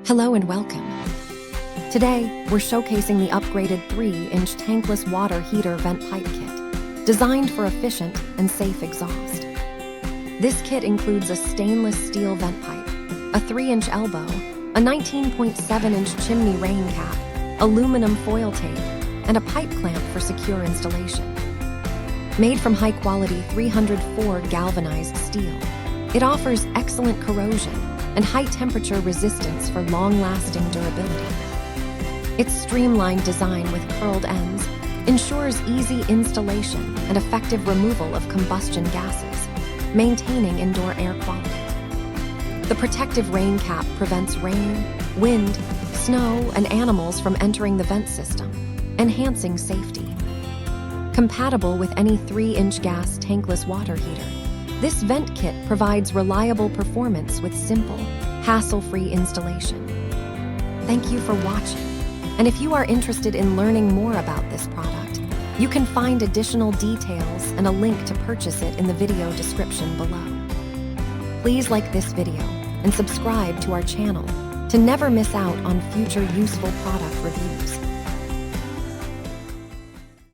Hello and welcome. Today, we're showcasing the upgraded 3-inch tankless water heater vent pipe kit, designed for efficient and safe exhaust. This kit includes a stainless steel vent pipe, a 3-inch elbow, a 19.7-inch chimney rain cap, aluminum foil tape, and a pipe clamp for secure installation. Made from high-quality 304 galvanized steel, it offers excellent corrosion and high-temperature resistance for long-lasting durability. Its streamlined design with curled ends ensures easy installation and effective removal of combustion gases, maintaining indoor air quality. The protective rain cap prevents rain, wind, snow, and animals from entering the vent system, enhancing safety. Compatible with any 3-inch gas tankless water heater, this vent kit provides reliable performance with simple, hassle-free installation. Thank you for watching, and if you are interested in learning more about this product, you can find additional details and a link to purchase it in the video description below. Please like this video and subscribe to our channel to never miss out on future useful product reviews.